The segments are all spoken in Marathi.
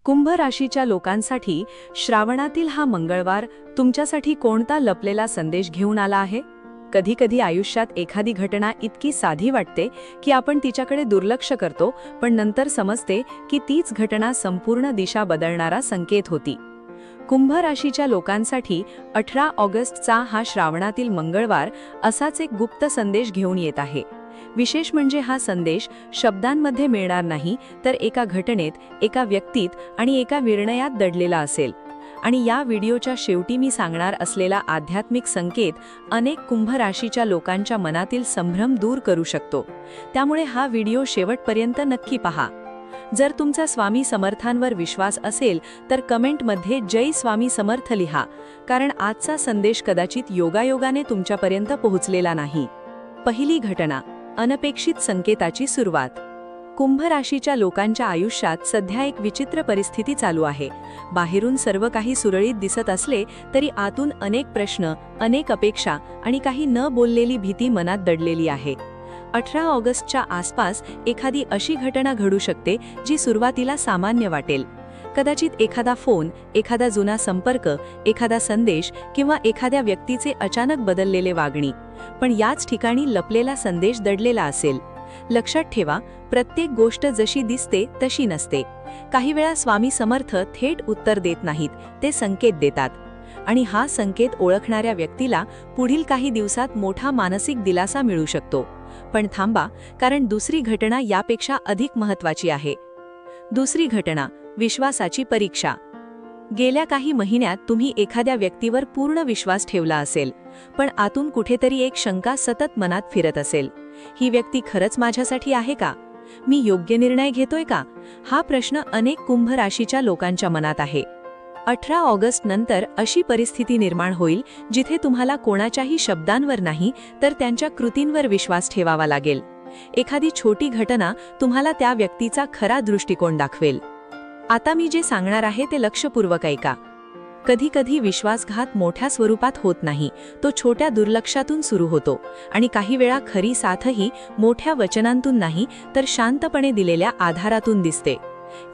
कुंभ राशीच्या लोकांसाठी श्रावणातील हा मंगळवार तुमच्यासाठी कोणता लपलेला संदेश घेऊन आला आहे? कधी-कधी आयुष्यात एखादी घटना इतकी साधी वाटते की आपण तिच्याकडे दुर्लक्ष करतो, पण नंतर समजते की तीच घटना संपूर्ण दिशा बदलणारा संकेत होती. कुंभ राशीच्या लोकांसाठी 18 ऑगस्टचा हा श्रावणातील मंगळवार असाच एक गुप्त संदेश घेऊन येत आहे. विशेष म्हणजे हा संदेश शब्दांमध्ये मिळणार नाही, तर एका घटनेत, एका व्यक्तीत आणि एका निर्णयात दडलेला असेल. आणि या व्हिडिओच्या शेवटी मी सांगणार असलेला आध्यात्मिक संकेत अनेक कुंभ राशीच्या लोकांच्या मनातील संभ्रम दूर करू शकतो. त्यामुळे हा व्हिडिओ शेवटपर्यंत नक्की पहा. जर तुमचा स्वामी समर्थांवर विश्वास असेल तर कमेंटमध्ये जय स्वामी समर्थ लिहा, कारण आजचा संदेश कदाचित योगायोगाने तुमच्यापर्यंत पोहोचलेला नाही. पहिली घटना, अनपेक्षित संकेताची सुरुवात. कुंभ राशीच्या लोकांच्या आयुष्यात सध्या एक विचित्र परिस्थिती चालू आहे. बाहेरून सर्व काही सुरळीत दिसत असले तरी आतून अनेक प्रश्न, अनेक अपेक्षा आणि काही न बोललेली भीती मनात दडलेली आहे. 18 ऑगस्टच्या आसपास एखादी अशी घटना घडू शकते जी सुरुवातीला सामान्य वाटेल. कदाचित एखादा फोन, एखादा जुना संपर्क, एखादा संदेश किंवा एखाद्या व्यक्तीचे अचानक बदललेले वागणी. पण याच ठिकाणी लपलेला संदेश दडलेला असेल. लक्षात ठेवा, प्रत्येक गोष्ट जशी दिसते तशी नसते. काही वेळा स्वामी समर्थ थेट उत्तर देत नाहीत, ते संकेत देतात. आणि हा संकेत ओळखणाऱ्या व्यक्तीला पुढील काही दिवसात मोठा मानसिक दिलासा मिळू शकतो. पण थांबा, कारण दुसरी घटना यापेक्षा अधिक महत्त्वाची आहे. दुसरी घटना, विश्वासाची परीक्षा. गेल्या काही महिन्यात तुम्ही एखाद्या व्यक्तीवर पूर्ण विश्वास ठेवला असेल, पण आतून कुठेतरी एक शंका सतत मनात फिरत असेल. ही व्यक्ती खरंच माझ्यासाठी आहे का? मी योग्य निर्णय घेतोय का? हा प्रश्न अनेक कुंभ राशीच्या लोकांच्या मनात आहे. 18 ऑगस्ट नंतर अशी परिस्थिती निर्माण होईल जिथे तुम्हाला कोणाच्याही शब्दांवर नाही, तर त्यांच्या कृतींवर विश्वास ठेवावा लागेल. एखादी छोटी घटना तुम्हाला त्या व्यक्तीचा खरा दृष्टिकोन दाखवेल. आता मी जे सांगणार आहे ते लक्षपूर्वक ऐका. कधी-कधी विश्वासघात मोठ्या स्वरूपात होत नाही, तो छोट्या दुर्लक्षातून सुरू होतो. आणि काही वेळा खरी साथही मोठ्या वचनांतून नाही, तर शांतपणे दिलेल्या आधारातून दिसते.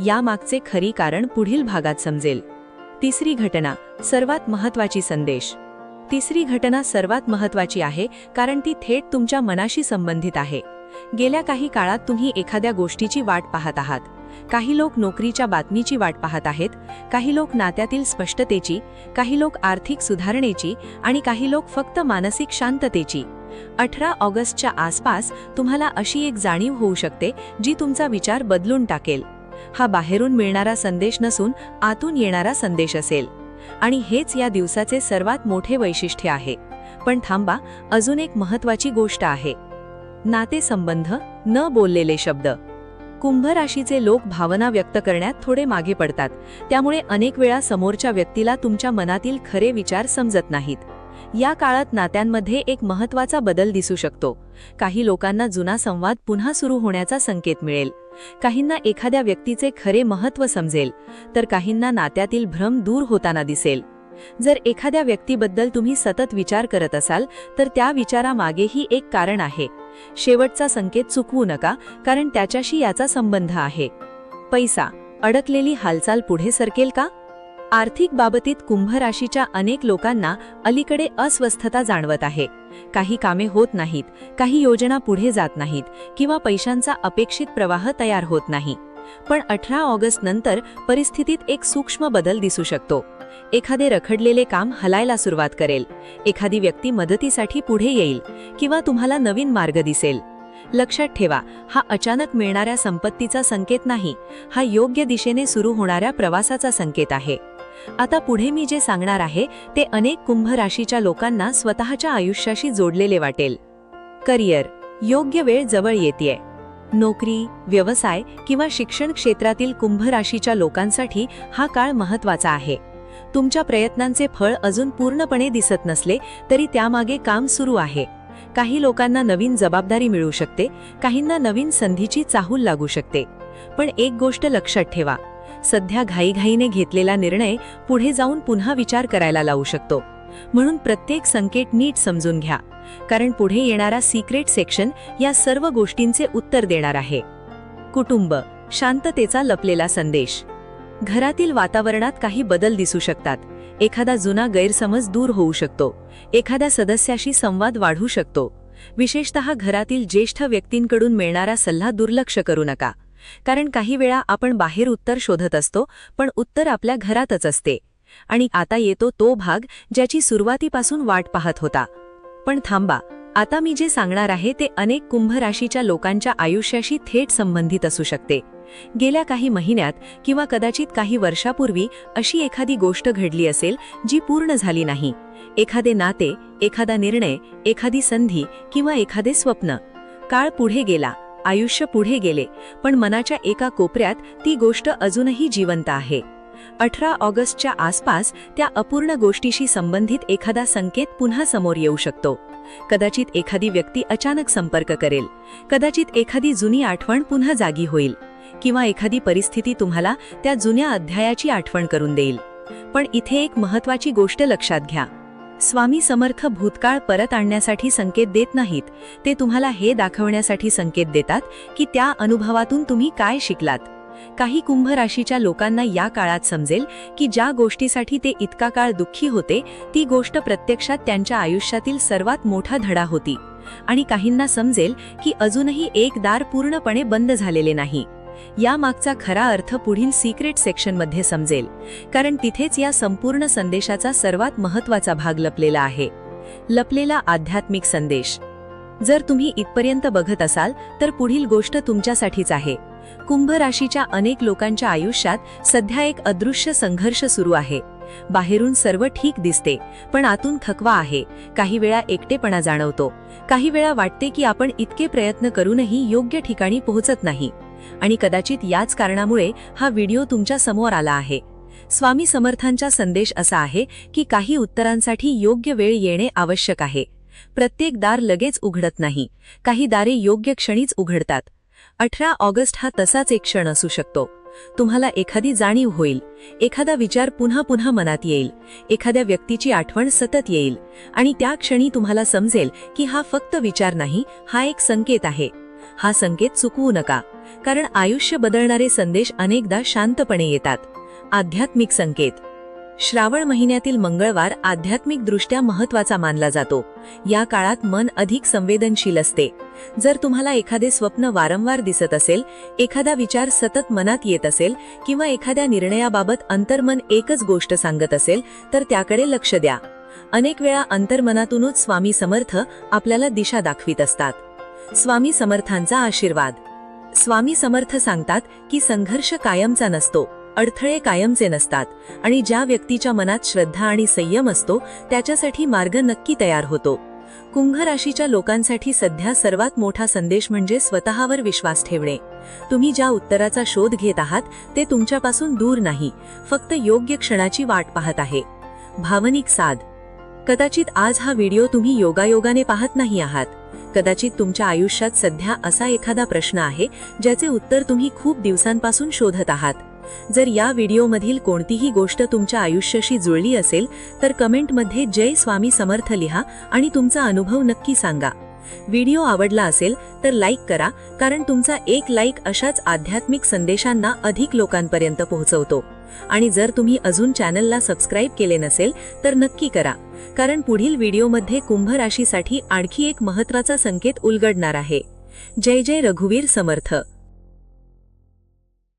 यामागचे खरी कारण पुढील भागात समजेल. तिसरी घटना, सर्वात महत्त्वाची संदेश. तिसरी घटना सर्वात महत्त्वाची आहे कारण ती थेट तुमच्या मनाशी संबंधित आहे. गेल्या काही काळात तुम्ही एखाद्या गोष्टीची वाट पाहत आहात. काही लोक नोकरीच्या बातमीची वाट पाहत आहेत, काही लोक नात्यातील स्पष्टतेची, काही लोक आर्थिक सुधारणेची आणि काही लोक फक्त मानसिक शांततेची. 18 ऑगस्टच्या आसपास तुम्हाला अशी एक जाणीव होऊ शकते जी तुमचा विचार बदलून टाकेल. हा बाहेरून मिळणारा संदेश नसून आतून येणारा संदेश असेल. आणि हेच या दिवसाचे सर्वात मोठे वैशिष्ट्य आहे. पण थांबा, अजून एक महत्त्वाची गोष्ट आहे. नातेसंबंध, न बोललेले शब्द. कुंभ राशीचे लोक भावना व्यक्त करण्यात थोडे मागे पडतात. त्यामुळे अनेक वेळा समोरच्या व्यक्तीला तुमच्या मनातील खरे विचार समजत नाहीत. या काळात नात्यांमध्ये एक महत्त्वाचा बदल दिसू शकतो. काही लोकांना जुना संवाद पुन्हा सुरू होण्याचा संकेत मिळेल. काहींना एखाद्या व्यक्तीचे खरे महत्त्व समजेल, तर काहींना नात्यातील भ्रम दूर होताना दिसेल. जर एखाद्या व्यक्तीबद्दल तुम्ही सतत विचार करत असाल, तर त्या विचारामागेही एक कारण आहे. शेवटचा संकेत चुकवू नका, कारण त्याच्याशी याचा संबंध आहे. पैसा, अडकलेली हालचाल पुढे सरकेल का? आर्थिक बाबतीत कुंभ राशीच्या अनेक लोकांना अलीकडे अस्वस्थता जाणवत आहे. काही कामे होत नाहीत, काही योजना पुढे जात नाहीत किंवा पैशांचा अपेक्षित प्रवाह तयार होत नाही. पण 18 ऑगस्ट नंतर परिस्थितीत एक सूक्ष्म बदल दिसू शकतो. एखादे रखडलेले काम हलायला सुरुवात करेल, एखादी व्यक्ती मदतीसाठी पुढे येईल किंवा तुम्हाला नवीन मार्ग दिसेल. लक्षात ठेवा, हा अचानक मिळणाऱ्या संपत्तीचा संकेत नाही, हा योग्य दिशेने सुरू होणाऱ्या प्रवासाचा संकेत आहे. आता पुढे मी जे सांगणार आहे ते अनेक कुंभ राशीच्या लोकांना स्वतःच्या आयुष्याशी जोडलेले वाटेल. करिअर, योग्य वेळ जवळ येतेय. नोकरी, व्यवसाय किंवा शिक्षण क्षेत्रातील कुंभ राशीच्या लोकांसाठी हा काळ महत्त्वाचा आहे. तुमच्या प्रयत्नांचे फळ अजून पूर्णपणे दिसत नसले तरी त्यामागे काम सुरू आहे. काही लोकांना नवीन जबाबदारी मिळू शकते, काहींना नवीन संधीची चाहूल लागू शकते. पण एक गोष्ट लक्षात ठेवा, सध्या घाईघाईने घेतलेला निर्णय पुढे जाऊन पुन्हा विचार करायला लावू शकतो. म्हणून प्रत्येक संकेत नीट समजून घ्या, कारण पुढे येणारा सिक्रेट सेक्शन या सर्व गोष्टींचे उत्तर देणार आहे. कुटुंब, शांततेचा लपलेला संदेश. घरातील वातावरणात काही बदल दिसू शकतात. एखादा जुना गैरसमज दूर होऊ शकतो. एखाद्या सदस्याशी संवाद वाढू शकतो. विशेषतः घरातील ज्येष्ठ व्यक्तींकडून मिळणारा सल्ला दुर्लक्ष करू नका, कारण काही वेळा आपण बाहेर उत्तर शोधत असतो, पण उत्तर आपल्या घरातच असते. आणि आता येतो तो भाग ज्याची सुरुवातीपासून वाट पाहत होता. पण थांबा, आता मी जे सांगणार आहे ते अनेक कुंभ राशीच्या लोकांच्या आयुष्याशी थेट संबंधित असू शकते. गेल्या काही महिन्यात किंवा कदाचित काही वर्षापूर्वी अशी एखादी गोष्ट घडली असेल जी पूर्ण झाली नाही. एखादे नाते, एखादा निर्णय, एखादी संधी किंवा एखादे स्वप्न. काळ पुढे गेला, आयुष्य पुढे गेले, पण मनाच्या एका कोपऱ्यात ती गोष्ट अजूनही जिवंत आहे. 18 ऑगस्टच्या आसपास त्या अपूर्ण गोष्टीशी संबंधित एखादा संकेत पुन्हा समोर येऊ शकतो. कदाचित एखादी व्यक्ती अचानक संपर्क करेल, कदाचित एखादी जुनी आठवण पुन्हा जागी होईल, किंवा एखादी परिस्थिती तुम्हाला त्या जुन्या अध्यायाची आठवण करून देईल. पण इथे एक महत्त्वाची गोष्ट लक्षात घ्या. स्वामी समर्थ भूतकाळ परत आणण्यासाठी संकेत देत नाहीत, ते तुम्हाला हे दाखवण्यासाठी संकेत देतात की त्या अनुभवातून तुम्ही काय शिकलात. काही कुंभ राशीच्या लोकांना या काळात समजेल की ज्या गोष्टीसाठी ते इतका काळ दुःखी होते, ती गोष्ट प्रत्यक्षात त्यांच्या आयुष्यातील सर्वात मोठा धडा होती. आणि काहींना समजेल की अजूनही एक दार पूर्णपणे बंद झालेले नाही. यामागचा खरा अर्थ पुढील सिक्रेट सेक्शनमध्ये समजेल, कारण तिथेच या संपूर्ण संदेशाचा सर्वात महत्त्वाचा भाग लपलेला आहे. लपलेला आध्यात्मिक संदेश. जर तुम्ही इथपर्यंत बघत असाल तर पुढील गोष्ट तुमच्यासाठीच आहे. कुंभ राशीच्या अनेक लोकांच्या आयुष्यात सध्या एक अदृश्य संघर्ष सुरू आहे. बाहेरून सर्व ठीक दिसते, पण आतून थकवा आहे. काही वेळा एकटेपणा जाणवतो. काही वेळा वाटते की आपण इतके प्रयत्न करूनही योग्य ठिकाणी पोहोचत नाही. आणि कदाचित याच कारणामुळे हा व्हिडिओ तुमच्या समोर आला आहे. स्वामी समर्थांचा संदेश असा आहे की काही उत्तरांसाठी योग्य वेळ येणे आवश्यक आहे. प्रत्येक दार लगेच उघडत नाही. काही दारे योग्य क्षणीच उघडतात. 18 ऑगस्ट हा तसाच एक क्षण असू शकतो. तुम्हाला एखादी जाणीव होईल, एखादा विचार पुन्हा पुन्हा मनात येईल, एखाद्या व्यक्तीची आठवण सतत येईल, आणि त्या क्षणी तुम्हाला समजेल की हा फक्त विचार नाही, हा एक संकेत आहे. हा संकेत चुकवू नका, कारण आयुष्य बदलणारे संदेश अनेकदा शांतपणे येतात. आध्यात्मिक संकेत. श्रावण महिन्यातील मंगळवार आध्यात्मिकदृष्ट्या महत्त्वाचा मानला जातो. या काळात मन अधिक संवेदनशील असते. जर तुम्हाला एखादे स्वप्न वारंवार दिसत असेल, एखादा विचार सतत मनात येत असेल, किंवा एखाद्या निर्णयाबाबत अंतर्मन एकच गोष्ट सांगत असेल, तर त्याकडे लक्ष द्या. अनेक वेळा अंतर्मनातूनच स्वामी समर्थ आपल्याला दिशा दाखवित असतात. स्वामी समर्थांचा आशीर्वाद. स्वामी समर्थ सांगतात की संघर्ष कायमचा नसतो, अडथळे कायमचे नसतात, आणि ज्या व्यक्तीच्या मनात श्रद्धा आणि संयम असतो त्याच्यासाठी मार्ग नक्की तयार होतो. कुंभ राशीच्या लोकांसाठी सध्या सर्वात मोठा संदेश म्हणजे स्वतःवर विश्वास ठेवणे. तुम्ही ज्या उत्तराचा शोध घेत आहात ते तुमच्यापासून दूर नाही, फक्त योग्य क्षणाची वाट पाहत आहे. भावनिक साथ. कदाचित आज हा व्हिडिओ तुम्ही योगायोगाने पाहत नाही आहात. कदाचित तुमच्या आयुष्यात सध्या असा एखादा प्रश्न आहे ज्याचे उत्तर तुम्ही खूप दिवसांपासून शोधत आहात. जर या व्हिडिओमधील कोणतीही गोष्ट तुमच्या आयुष्याशी जुळली असेल तर कमेंटमध्ये जय स्वामी समर्थ लिहा आणि तुमचा अनुभव नक्की सांगा. व्हिडिओ आवडला असेल तर लाईक करा, कारण तुमचा एक लाईक अशाच आध्यात्मिक संदेशांना अधिक लोकांपर्यंत पोहोचवतो. आणि जर तुम्ही अजून चॅनलला सबस्क्राईब केले नसेल तर नक्की करा, कारण पुढील व्हिडिओमध्ये कुंभ राशीसाठी आणखी एक महत्त्वाचा संकेत उलगडणार आहे. जय जय रघुवीर समर्थ.